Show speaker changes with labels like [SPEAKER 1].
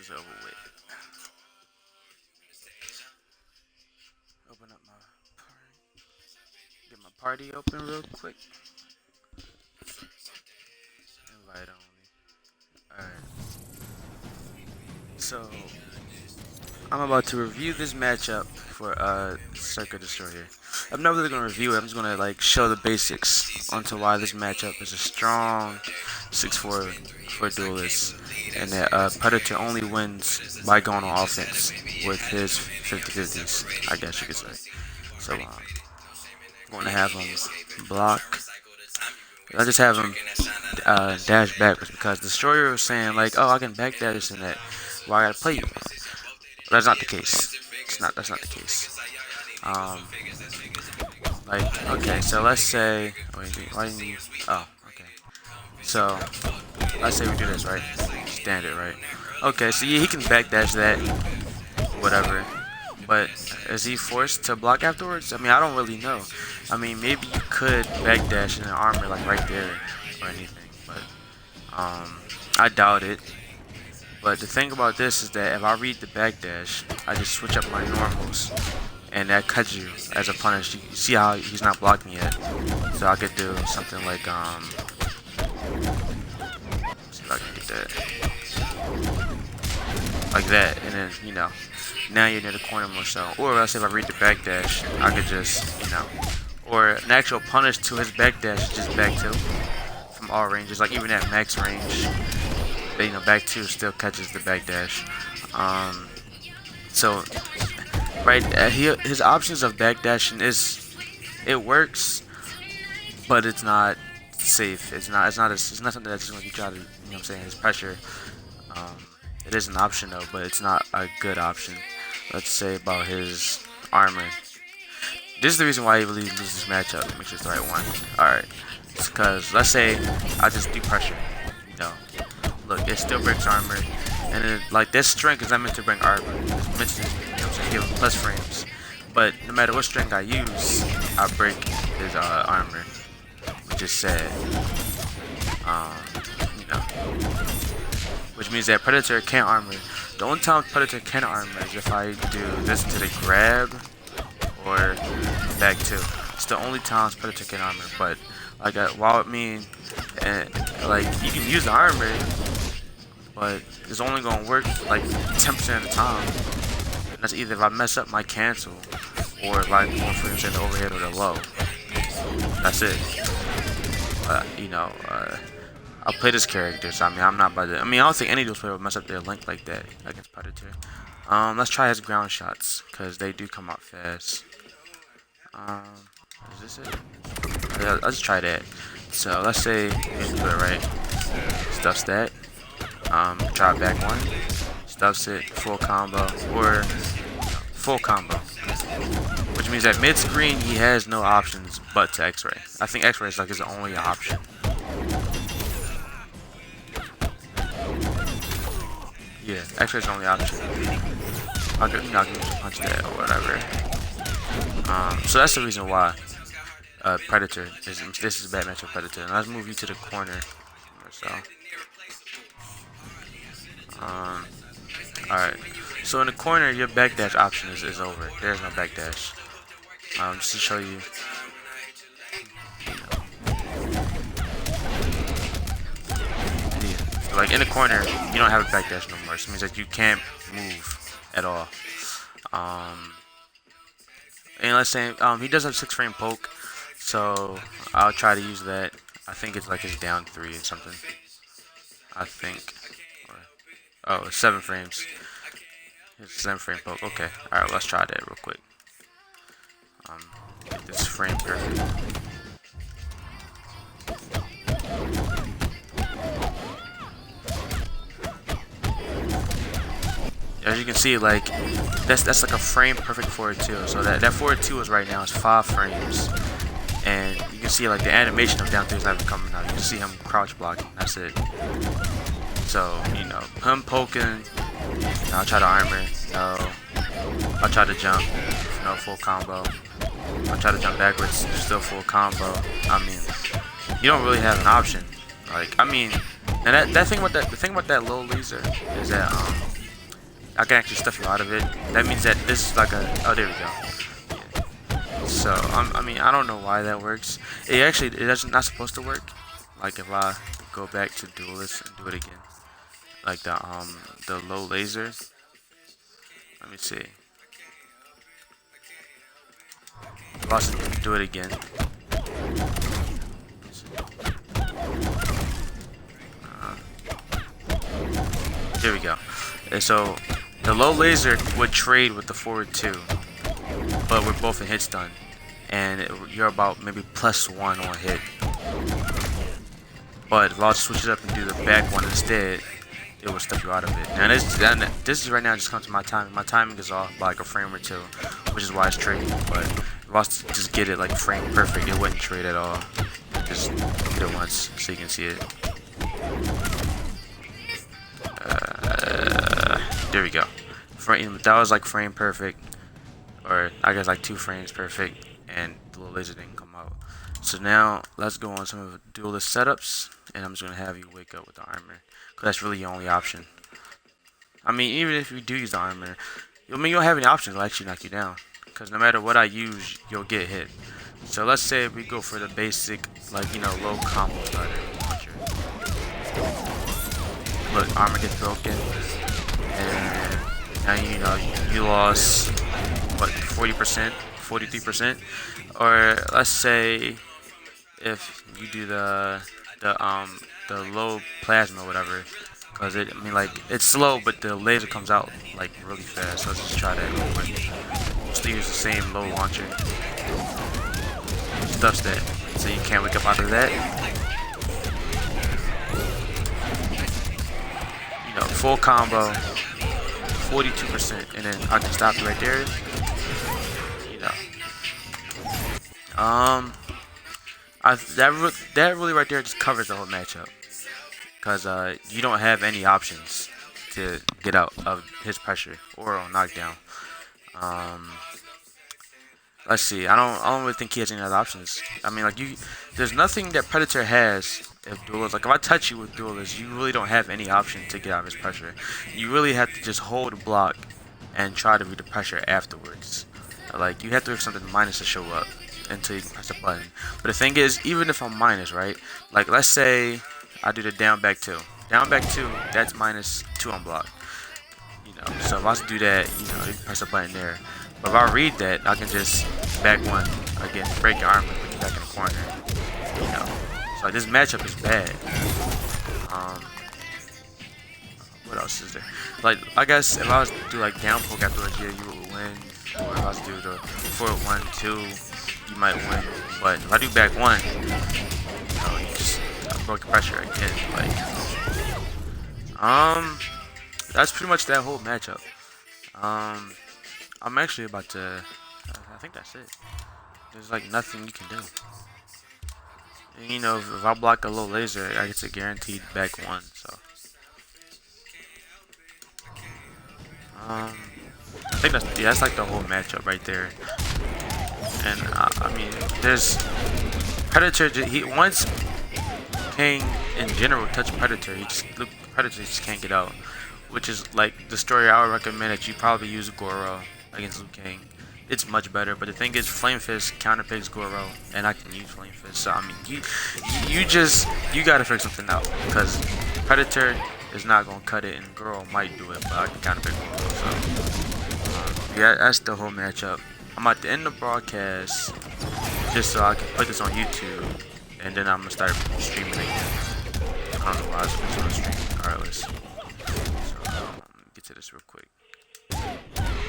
[SPEAKER 1] this over with. Open up my get my party open real quick. Invite only. Alright. So I'm about to review this matchup for Circuit Destroyer. I'm not really gonna review it, I'm just gonna like show the basics onto why this matchup is a strong 6-4 for Duelist. And that Predator only wins by going on offense with his 50-50s, I guess you could say. So I'm going to have him block. I just have him dash backwards because the Destroyer was saying like, oh, I can back dash and that. Why I gotta play you? That's not the case. That's not the case. Like, okay, so let's say, wait, why didn't you? Oh, okay. So let's say we do this, right? Standard, right? Okay, so yeah, he can backdash that, whatever. But is he forced to block afterwards? I mean, I don't really know. I mean, maybe you could backdash in an armor like right there or anything, but I doubt it. But the thing about this is that if I read the backdash, I just switch up my normals, and that cuts you as a punish. You see how he's not blocking yet, so I could do something like see if I can get that, like that, and then now you're near the corner more so. Or else if I read the backdash, I could just or an actual punish to his backdash is just back two from all ranges, like even at max range. But, back two still catches the backdash. So right, his options of backdashing it works, but it's not safe. It's not something that's just going to try to, his pressure. It is an option though, but it's not a good option. Let's say about his armor. This is the reason why he really loses this matchup. Make sure it's the right one. Alright. It's because let's say I just do pressure. Look, it still breaks armor. And then, like, this strength is not meant to bring armor. It's meant to, give him plus frames. But no matter what strength I use, I break his armor. Which is sad. Which means that Predator can't armor. The only time Predator can armor is if I do this to the grab or back two. It's the only times Predator can armor. But like while it mean like you can use the armor, but it's only gonna work like 10% of the time. And that's either if I mess up my cancel or if I go for the overhead or the low. That's it. I'll play this character, so I'm not about to. I don't think any of those players would mess up their link like that against Predator. Let's try his ground shots, because they do come out fast. Is this it? Yeah, let's try that. So let's say he's good, right? Stuffs that. Try back one. Stuffs it, full combo, or full combo. Which means that mid screen he has no options but to X-ray. I think X-ray is like his only option. Yeah, X-ray is the only option. I'll give him a punch that or whatever. So that's the reason why Predator is. This is a bad match for Predator. And let's move you to the corner. So, alright. So in the corner, your backdash option is over. There's no backdash. Just to show you. Like in the corner, you don't have a backdash no more. So it means that you can't move at all. And let's say he does have 6-frame poke, so I'll try to use that. I think it's like his down 3 or something. I think. Oh, 7 frames. It's 7-frame poke. Okay. All right. Let's try that real quick. Get this frame perfect. As you can see, like that's like a frame perfect forward 2. So that forward 2 is right now is 5 frames, and you can see like the animation of down 3 is not even coming out. You can see him crouch blocking. That's it. So him poking. I'll try to armor. No. I'll try to jump. No, full combo. I'll try to jump backwards. Still full combo. You don't really have an option. Like and the thing about that little laser is that I can actually stuff you out of it. That means that this is like a, oh, there we go. Yeah. So I mean, I don't know why that works. It doesn't, not supposed to work. Like if I go back to Duelist and do it again, like the low laser. Let me see. If I was to do it again. There we go. And so the low laser would trade with the forward 2, but we're both in hit stun, and you're about maybe +1 on hit. But if I was to switch it up and do the back one instead, it will stuff you out of it. And this is right now just comes to my timing. My timing is off by like a frame or 2, which is why it's trading. But if I was to just get it like frame perfect, it wouldn't trade at all. Just hit it once so you can see it. There we go. That was like frame perfect, or I guess like 2 frames perfect, and the little laser didn't come out. So now let's go on some of the Duelist setups, and I'm just gonna have you wake up with the armor, cause that's really your only option. I mean, even if you do use the armor, you don't have any options. It'll actually knock you down, cause no matter what I use, you'll get hit. So let's say we go for the basic, like, you know, low combo starter. Look, armor gets broken, and now you know you lost what, 40%, 43%, or let's say if you do the low plasma or whatever, because I mean, like, it's slow, but the laser comes out like really fast. So let's just try that real quick. Just use the same low launcher. Stuffs that, so you can't wake up out of that. You know, full combo, 42%, and then I can stop it right there. You know, that really right there just covers the whole matchup, cause you don't have any options to get out of his pressure or on knockdown. Let's see. I don't really think he has any other options. I mean, like, there's nothing that Predator has. If Duelist, like, if I touch you with Duelist, you really don't have any option to get out of his pressure. You really have to just hold the block and try to read the pressure afterwards. Like, you have to have something minus to show up until you can press a button. But the thing is, even if I'm minus, right? Like, let's say I do the down back 2. Down back 2, that's -2 on block. You know, so if I was to do that, you know, you can press a button there. But if I read that, I can just back 1 again, break your armor, put you back in the corner. You know, so like, this matchup is bad. What else is there? Like, I guess if I was to do like down poke afterwards, yeah, you would win. Or if I was to do the forward 1, 2, you might win. But if I do back 1, you know, you just broke the pressure again. Like, that's pretty much that whole matchup. I'm actually about to, I think that's it. There's like nothing you can do. And, you know, if I block a low laser, I get a guaranteed back 1, so. I think that's like the whole matchup right there. And I mean, there's Predator, once Kang in general touch Predator, Predator just can't get out. Which is like the story I would recommend that you probably use Goro against Liu Kang. It's much better, but the thing is, Flame Fist counterpicks Goro, and I can use Flame Fist. So I mean, you gotta figure something out, because Predator is not gonna cut it, and Goro might do it, but I can counterpick Goro. So yeah, that's the whole matchup. I'm at the end of the broadcast, just so I can put this on YouTube, and then I'm gonna start streaming again. I don't know why I was on stream. Alright, let's get to this real quick.